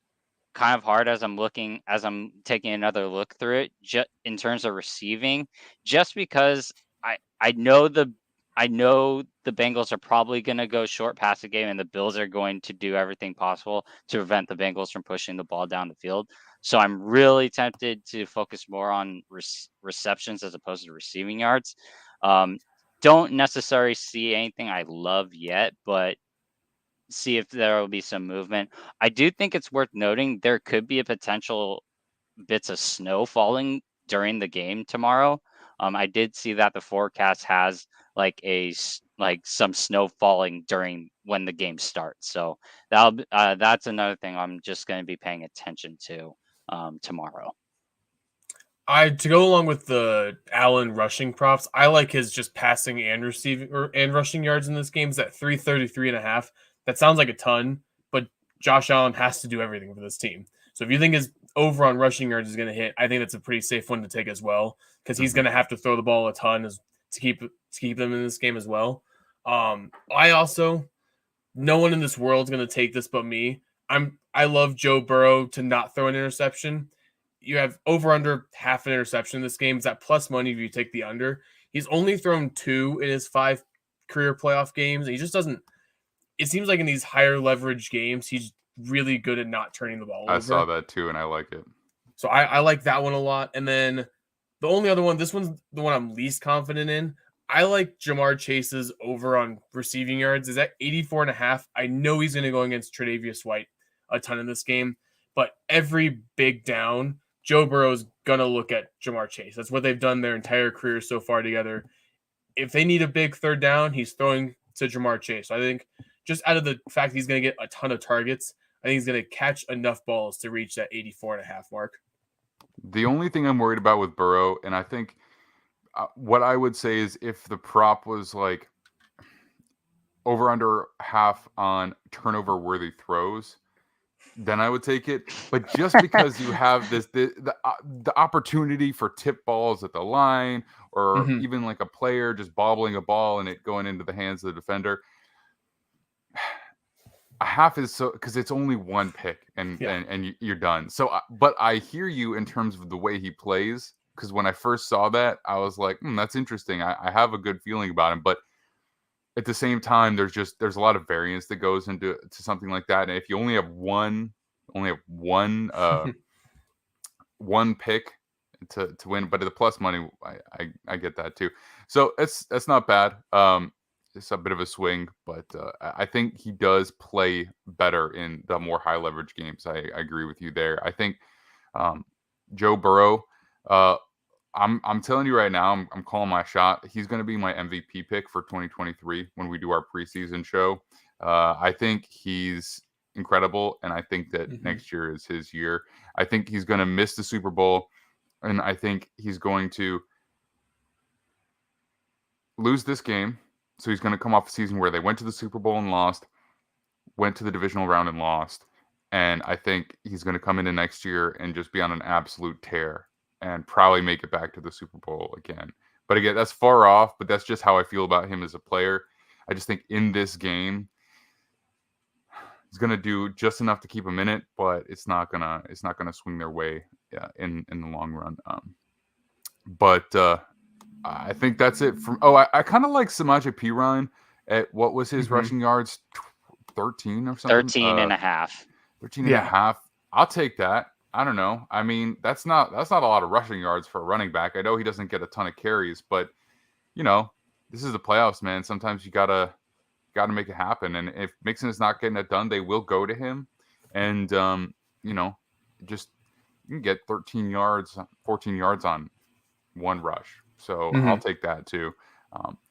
Speaker 3: hard as I'm taking another look through it, just in terms of receiving, just because I know the Bengals are probably going to go short passing game, and the Bills are going to do everything possible to prevent the Bengals from pushing the ball down the field. So I'm really tempted to focus more on receptions as opposed to receiving yards. Don't necessarily see anything I love yet, but see if there will be some movement. I do think it's worth noting there could be a potential bits of snow falling during the game tomorrow. I did see that the forecast has like some snow falling during when the game starts. So that's another thing I'm just going to be paying attention to tomorrow.
Speaker 4: To go along with the Allen rushing props, I like his just passing and receiving and rushing yards in this game is at 333.5. That sounds like a ton, but Josh Allen has to do everything for this team. So if you think his over on rushing yards is going to hit, I think that's a pretty safe one to take as well, because he's going to have to throw the ball a ton to keep them in this game as well. No one in this world is going to take this but me. I love Joe Burrow to not throw an interception. You have over under half an interception in this game. Is that plus money if you take the under? He's only thrown 2 in his 5 career playoff games. He just doesn't. It seems like in these higher leverage games, he's really good at not turning the ball over.
Speaker 2: I saw that too, and I like it.
Speaker 4: So I like that one a lot. And then the only other one, this one's the one I'm least confident in. I like Jamar Chase's over on receiving yards. Is at 84.5. I know he's going to go against Tre'Davious White a ton in this game, but every big down, Joe Burrow's going to look at Jamar Chase. That's what they've done their entire career so far together. If they need a big third down, he's throwing to Jamar Chase. So I think just out of the fact he's going to get a ton of targets, I think he's going to catch enough balls to reach that 84.5 mark.
Speaker 2: The only thing I'm worried about with Burrow, and I think what I would say is if the prop was like over under half on turnover worthy throws, then I would take it. But just because you have the opportunity for tip balls at the line, or even like a player just bobbling a ball and it going into the hands of the defender, a half is so, because it's only one pick and you're done. So, but I hear you in terms of the way he plays, because when I first saw that, I was like, that's interesting. I have a good feeling about him, but at the same time, there's a lot of variance that goes into something like that. And if you only have one pick to win, but at the plus money, I get that too. So that's not bad. It's a bit of a swing, but I think he does play better in the more high leverage games. I agree with you there. I think Joe Burrow, I'm telling you right now, I'm calling my shot. He's going to be my MVP pick for 2023 when we do our preseason show. I think he's incredible, and I think that next year is his year. I think he's going to miss the Super Bowl, and I think he's going to lose this game. So he's going to come off a season where they went to the Super Bowl and lost, went to the divisional round and lost. And I think he's going to come into next year and just be on an absolute tear and probably make it back to the Super Bowl again. But again, that's far off, but that's just how I feel about him as a player. I just think in this game, he's going to do just enough to keep him in it, but it's not going to swing their way in the long run. I think that's it from. I kind of like Samaje Perine at what was his rushing yards, 13 or something.
Speaker 3: 13 and a half.
Speaker 2: 13 and a half. I'll take that. I don't know. I mean, that's not a lot of rushing yards for a running back. I know he doesn't get a ton of carries, but this is the playoffs, man. Sometimes you gotta make it happen. And if Mixon is not getting it done, they will go to him. And just you can get 13 yards, 14 yards on one rush. So I'll take that too.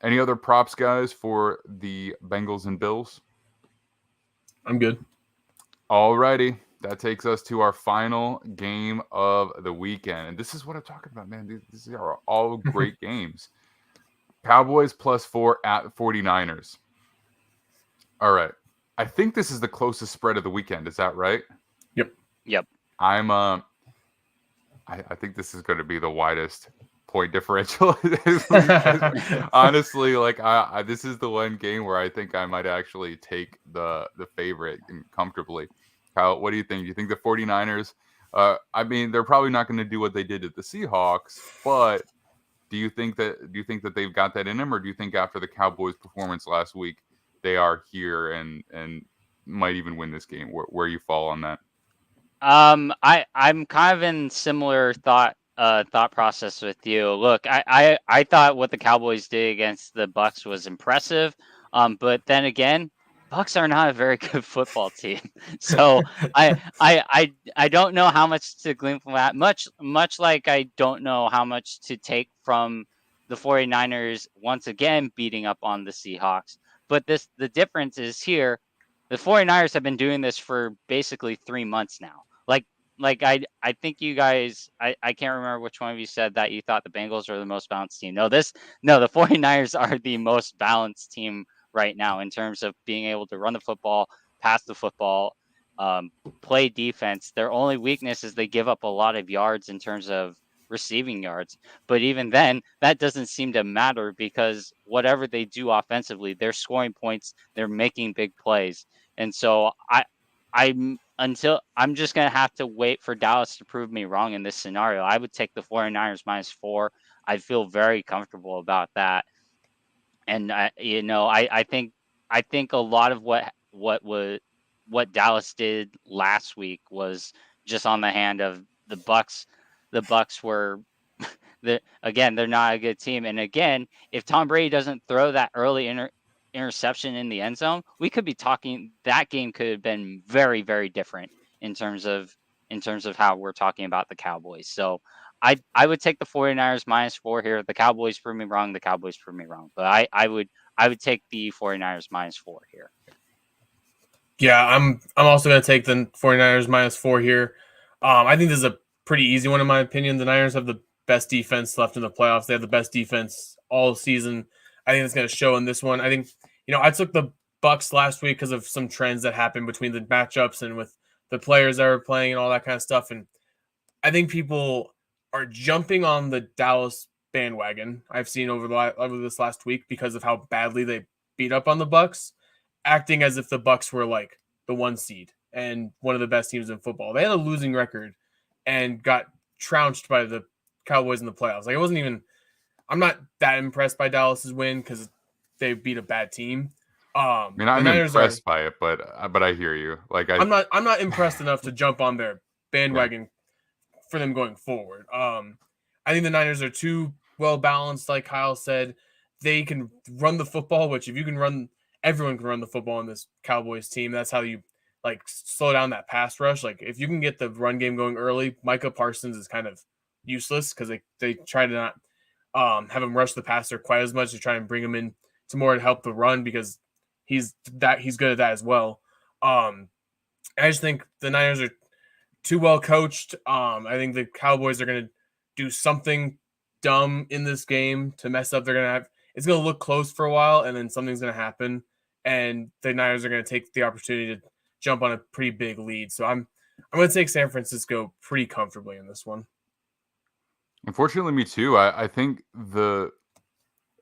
Speaker 2: Any other props, guys, for the Bengals and Bills?
Speaker 4: I'm good.
Speaker 2: All righty. That takes us to our final game of the weekend. And this is what I'm talking about, man. These are all great games. Cowboys +4 at 49ers. All right. I think this is the closest spread of the weekend. Is that right?
Speaker 3: Yep.
Speaker 2: I think this is going to be the widest point differential. Honestly, this is the one game where I think I might actually take the favorite comfortably. Kyle, what do you think? Do you think the 49ers, they're probably not going to do what they did at the Seahawks, but do you think that they've got that in them, or do you think after the Cowboys' performance last week, they are here and might even win this game? Where you fall on that?
Speaker 3: I'm kind of in similar thought process with you. Look, I thought what the Cowboys did against the Bucs was impressive. But then again, Bucs are not a very good football team. So I don't know how much to glean from that. Much like I don't know how much to take from the 49ers once again beating up on the Seahawks. But the difference is here, the 49ers have been doing this for basically 3 months now. I think you guys, I can't remember which one of you said that you thought the Bengals are the most balanced team. No, the 49ers are the most balanced team right now in terms of being able to run the football, pass the football, play defense. Their only weakness is they give up a lot of yards in terms of receiving yards. But even then, that doesn't seem to matter because whatever they do offensively, they're scoring points, they're making big plays. And so I'm just going to have to wait for Dallas to prove me wrong in this scenario. I would take the 49ers -4. I feel very comfortable about that. And I think a lot of what Dallas did last week was just on the hand of the Bucks. The Bucks were again, they're not a good team. And again, if Tom Brady doesn't throw that early interception in the end zone, we could be talking that game could have been very, very different in terms of how we're talking about the Cowboys. So I would take the 49ers -4 here. The Cowboys prove me wrong. The Cowboys prove me wrong. But I would take the 49ers -4 here.
Speaker 4: Yeah, I'm also going to take the 49ers -4 here. I think this is a pretty easy one in my opinion. The Niners have the best defense left in the playoffs. They have the best defense all season. I think it's going to show in this one. I think, I took the Bucks last week because of some trends that happened between the matchups and with the players that were playing and all that kind of stuff. And I think people are jumping on the Dallas bandwagon I've seen over this last week because of how badly they beat up on the Bucks, acting as if the Bucks were like the 1 seed and one of the best teams in football. They had a losing record and got trounced by the Cowboys in the playoffs. Like, I'm not that impressed by Dallas's win because they beat a bad team.
Speaker 2: I mean, I'm impressed by it, but I hear you. Like,
Speaker 4: I'm not impressed enough to jump on their bandwagon for them going forward. I think the Niners are too well balanced, like Kyle said. They can run the football, which if you can run, everyone can run the football in this Cowboys team. That's how you slow down that pass rush. Like, if you can get the run game going early, Micah Parsons is kind of useless because they try to not have him rush the passer quite as much to try and bring him in to more to help the run because he's good at that as well. I just think the Niners are too well coached. I think the Cowboys are going to do something dumb in this game to mess up. It's going to look close for a while, and then something's going to happen, and the Niners are going to take the opportunity to jump on a pretty big lead. So I'm going to take San Francisco pretty comfortably in this one.
Speaker 2: Unfortunately, me too. I think the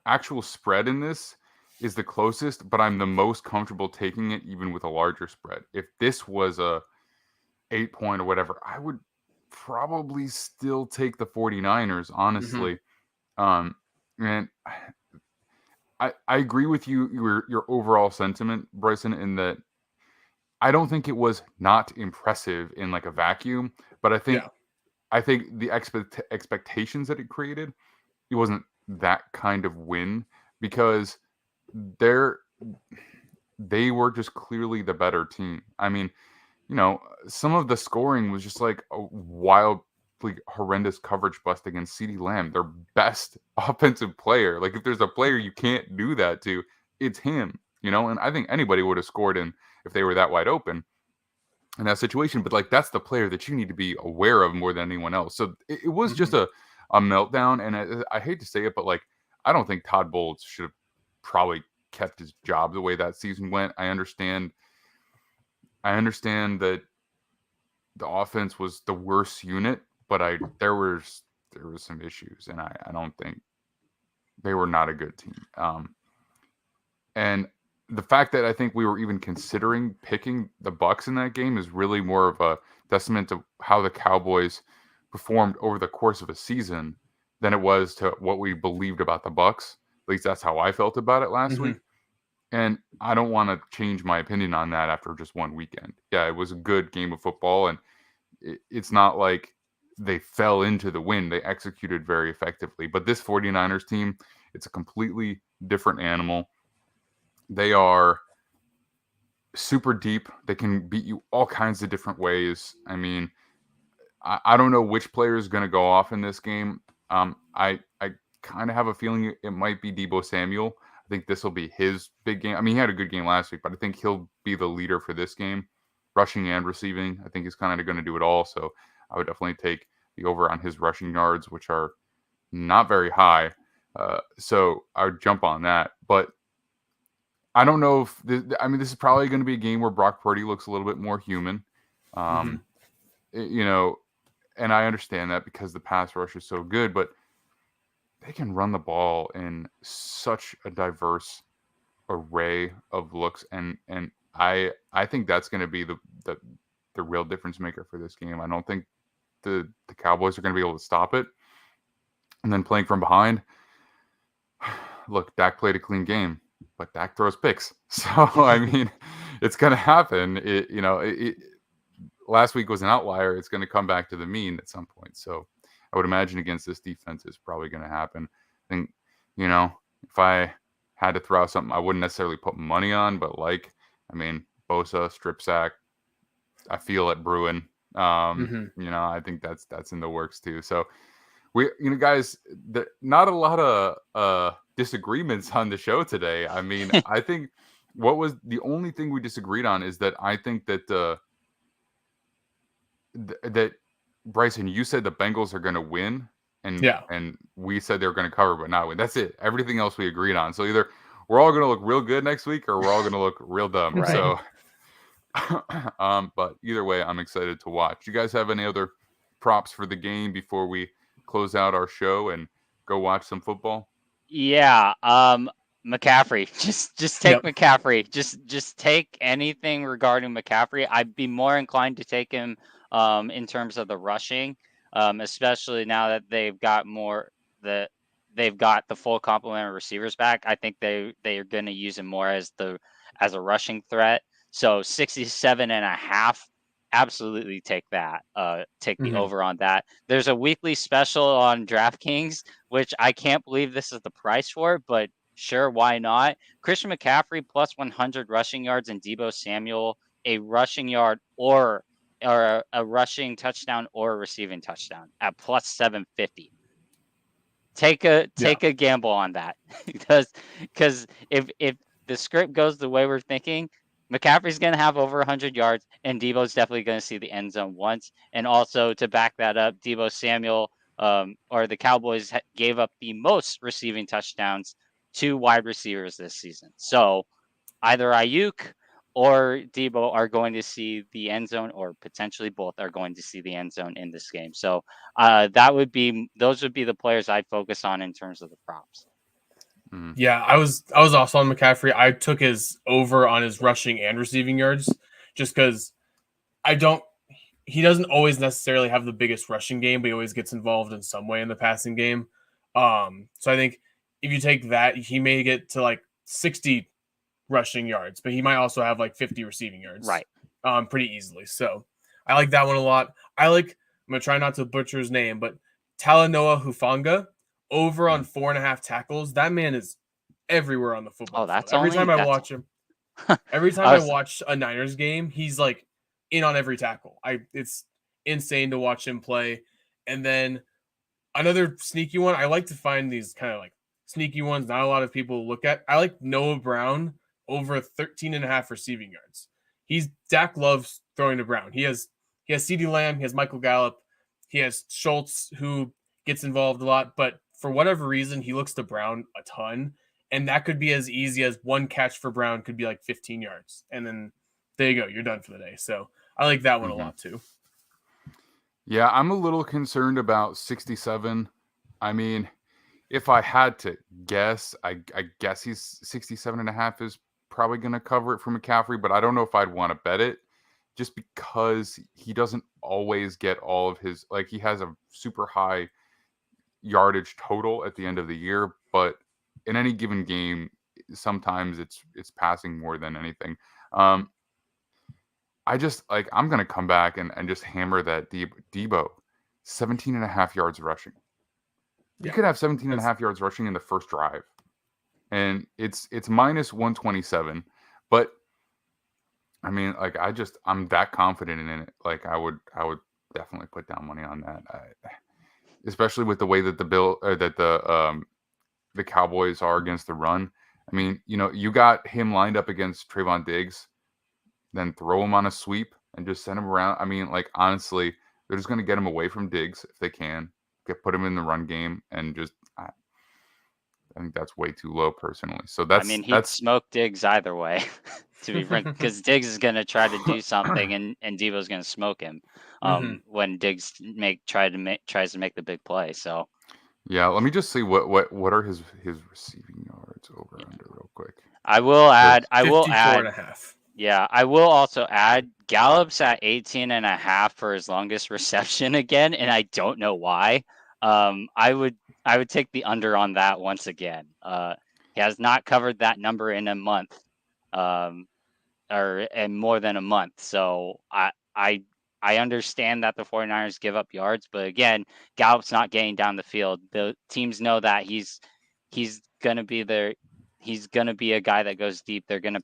Speaker 2: actual spread in this is the closest, but I'm the most comfortable taking it even with a larger spread. If this was a 8-point or whatever, I would probably still take the 49ers, honestly. And I agree with you, your overall sentiment, Brison, in that I don't think it was not impressive in like a vacuum, but I think the expectations that it created, it wasn't that kind of win because they were just clearly the better team. I mean, some of the scoring was just like a wildly horrendous coverage bust against CeeDee Lamb, their best offensive player. Like, if there's a player you can't do that to, it's him, and I think anybody would have scored in if they were that wide open in that situation. But like, that's the player that you need to be aware of more than anyone else. So it was just a meltdown. And I hate to say it, but like, I don't think Todd Bowles should have probably kept his job the way that season went. I understand that the offense was the worst unit, but there was some issues, and I don't think they were not a good team. And the fact that I think we were even considering picking the Bucks in that game is really more of a testament to how the Cowboys performed over the course of a season than it was to what we believed about the Bucks. At least that's how I felt about it last week. And I don't want to change my opinion on that after just one weekend. Yeah, it was a good game of football, and it's not like they fell into the win. They executed very effectively. But this 49ers team, it's a completely different animal. They are super deep. They can beat you all kinds of different ways. I mean, I don't know which player is going to go off in this game. I kind of have a feeling it might be Deebo Samuel. I think this will be his big game. I mean, he had a good game last week, but I think he'll be the leader for this game. Rushing and receiving, I think he's kind of going to do it all. So I would definitely take the over on his rushing yards, which are not very high. So I would jump on that. But I don't know if this is probably going to be a game where Brock Purdy looks a little bit more human. You know, and I understand that because the pass rush is so good, but they can run the ball in such a diverse array of looks, and I think that's going to be the real difference maker for this game. I don't think the Cowboys are going to be able to stop it. And then playing from behind, look, Dak played a clean game, but Dak throws picks. So I mean, it's going to happen. Last week was an outlier. It's going to come back to the mean at some point. So I would imagine against this defense, it's probably going to happen. I think, if I had to throw out something I wouldn't necessarily put money on, but Bosa, strip sack, I feel it brewing. I think that's in the works too. So we, guys, not a lot of disagreements on the show today. I mean, I think what was the only thing we disagreed on is that I think that that Brison, you said the Bengals are going to win, and we said they were going to cover but not win. That's it. Everything else we agreed on. So either we're all going to look real good next week, or we're all going to look real dumb.
Speaker 3: Right.
Speaker 2: So, but either way, I'm excited to watch. You guys have any other props for the game before we close out our show and go watch some football?
Speaker 3: Yeah. McCaffrey. Just take McCaffrey. Just take anything regarding McCaffrey. I'd be more inclined to take him in terms of the rushing, especially now that they've got the full complement of receivers back. I think they are going to use him more as a rushing threat. So 67.5, absolutely take that. Take the over on that. There's a weekly special on DraftKings, which I can't believe this is the price for, but sure, why not? Christian McCaffrey plus 100 rushing yards and Deebo Samuel a rushing yard or a rushing touchdown or a receiving touchdown at plus 750. Take a gamble on that, because if the script goes the way we're thinking, McCaffrey's going to have over 100 yards, and Deebo's definitely going to see the end zone once. And also to back that up, Deebo Samuel or the Cowboys gave up the most receiving touchdowns to wide receivers this season. So either Ayuk or Deebo are going to see the end zone, or potentially both are going to see the end zone in this game. So those would be the players I'd focus on in terms of the props.
Speaker 4: Yeah, I was also on McCaffrey. I took his over on his rushing and receiving yards just because he doesn't always necessarily have the biggest rushing game, but he always gets involved in some way in the passing game. So I think if you take that, he may get to like 60 rushing yards, but he might also have like 50 receiving yards.
Speaker 3: Right.
Speaker 4: Pretty easily. So I like that one a lot. I'm going to try not to butcher his name, but Talanoa Hufanga over on 4.5 tackles. That man is everywhere on the football.
Speaker 3: Oh, that's
Speaker 4: field. I watch him. Every time I watch a Niners game, he's like in on every tackle. It's insane to watch him play. And then another sneaky one, I like to find these kind of like sneaky ones not a lot of people look at. I like Noah Brown over 13.5 receiving yards. Dak loves throwing to Brown. He has CeeDee Lamb, he has Michael Gallup, he has Schultz who gets involved a lot, but for whatever reason, he looks to Brown a ton, and that could be as easy as one catch for Brown could be like 15 yards, and then there you go, you're done for the day. So I like that one a lot too.
Speaker 2: Yeah, I'm a little concerned about 67. I mean, if I had to guess, I guess he's 67.5 is probably going to cover it for McCaffrey, but I don't know if I'd want to bet it just because he doesn't always get all of his, like he has a super high yardage total at the end of the year, but in any given game, sometimes it's passing more than anything. I'm going to come back and just hammer that Deebo 17.5 yards rushing. You could have 17.5 yards rushing in the first drive, and it's minus 127. But I mean, like I'm that confident in it. Like I would definitely put down money on that, especially with the way that the the Cowboys are against the run. I mean, you got him lined up against Trayvon Diggs, then throw him on a sweep and just send him around. I mean, like, honestly, they're just going to get him away from Diggs if they can, put him in the run game, and just I think that's way too low personally. So
Speaker 3: he'd smoke Diggs either way, to be frank, because Diggs is going to try to do something, and Debo's going to smoke him when Diggs tries to make the big play. So
Speaker 2: yeah, let me just see what are his receiving yards over under real quick.
Speaker 3: I will add
Speaker 4: 54.5.
Speaker 3: Yeah, I will also add Gallup's at 18.5 for his longest reception again, and I don't know why. I would take the under on that once again. He has not covered that number in a month, or in more than a month. So I understand that the 49ers give up yards, but again, Gallup's not getting down the field. The teams know that he's gonna be there. He's gonna be a guy that goes deep. They're gonna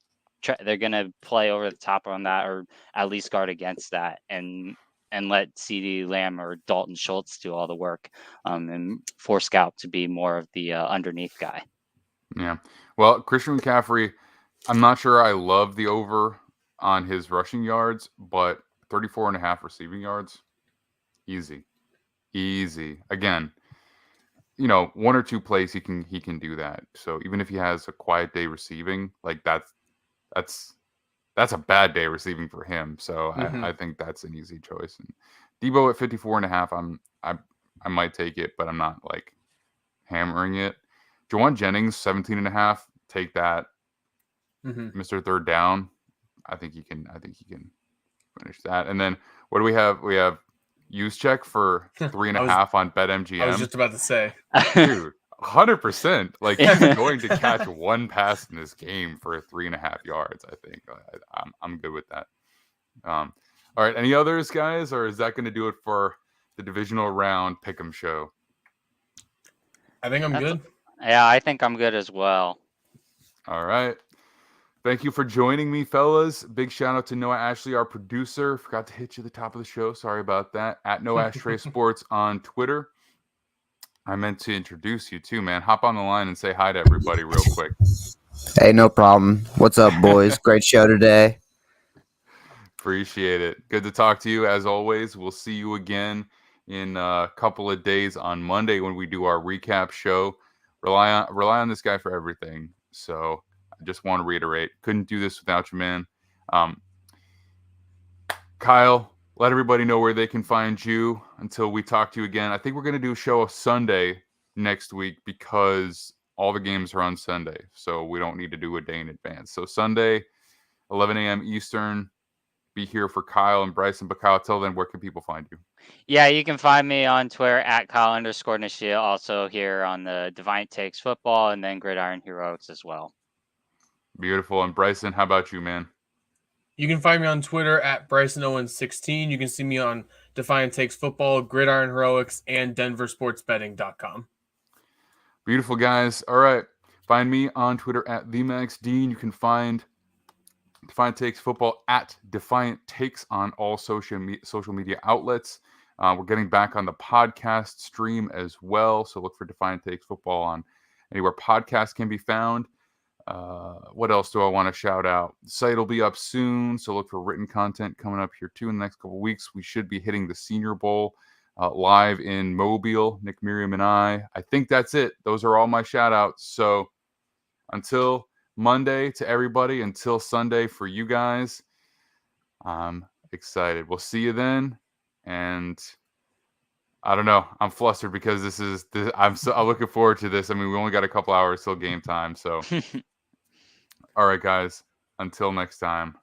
Speaker 3: play over the top on that, or at least guard against that, and let CeeDee Lamb or Dalton Schultz do all the work, and force Gallup to be more of the underneath guy.
Speaker 2: Yeah. Well, Christian McCaffrey, I'm not sure I love the over on his rushing yards, but 34.5 receiving yards, easy. Again, one or two plays he can do that. So even if he has a quiet day receiving, like that's a bad day receiving for him. So I think that's an easy choice. And Debo at 54.5, I might take it, but I'm not like hammering it. Jawan Jennings 17.5, take that. Mr. Third Down, I think he can finish that. And then what do we have? We have Juszczyk for 3.5 on BetMGM.
Speaker 4: I was just about to say,
Speaker 2: dude, 100%. Like, he's going to catch one pass in this game for 3.5 yards. I think I'm good with that. All right, any others, guys, or is that going to do it for the divisional round pick'em show?
Speaker 4: I think I'm good.
Speaker 3: Yeah, I think I'm good as well.
Speaker 2: All right. Thank you for joining me, fellas. Big shout out to Noah Ashley, our producer. Forgot to hit you at the top of the show. Sorry about that. At No Ashtray Sports on Twitter. I meant to introduce you too, man. Hop on the line and say hi to everybody real quick.
Speaker 5: Hey, no problem. What's up, boys? Great show today.
Speaker 2: Appreciate it. Good to talk to you as always. We'll see you again in a couple of days on Monday when we do our recap show. Rely on this guy for everything. So I just want to reiterate, couldn't do this without you, man. Kyle, let everybody know where they can find you until we talk to you again. I think we're going to do a show Sunday next week because all the games are on Sunday. So we don't need to do a day in advance. So Sunday, 11 a.m. Eastern, be here for Kyle and Brison. But Kyle, till then, where can people find you?
Speaker 3: Yeah, you can find me on Twitter at Kyle_Nishida, also here on the Defiant Takes Football, and then Gridiron Heroics as well.
Speaker 2: Beautiful. And Brison, how about you, man?
Speaker 4: You can find me on Twitter at Brison Owens 16. You can see me on Defiant Takes Football, Gridiron Heroics, and DenverSportsBetting.com.
Speaker 2: Beautiful, guys. All right. Find me on Twitter at TheMaxDean. You can find Defiant Takes Football at Defiant Takes on all social media outlets. We're getting back on the podcast stream as well. So look for Defiant Takes Football on anywhere podcasts can be found. What else do I want to shout out? The site will be up soon, so look for written content coming up here too in the next couple of weeks. We should be hitting the Senior Bowl live in Mobile, Nick, Merriam, and I. I think that's it. Those are all my shout outs. So until Monday to everybody, until Sunday for you guys, I'm excited. We'll see you then. And I don't know. I'm flustered because I'm looking forward to this. I mean, we only got a couple hours till game time. So, all right, guys. Until next time.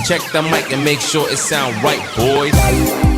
Speaker 1: Check the mic and make sure it sound right, boys.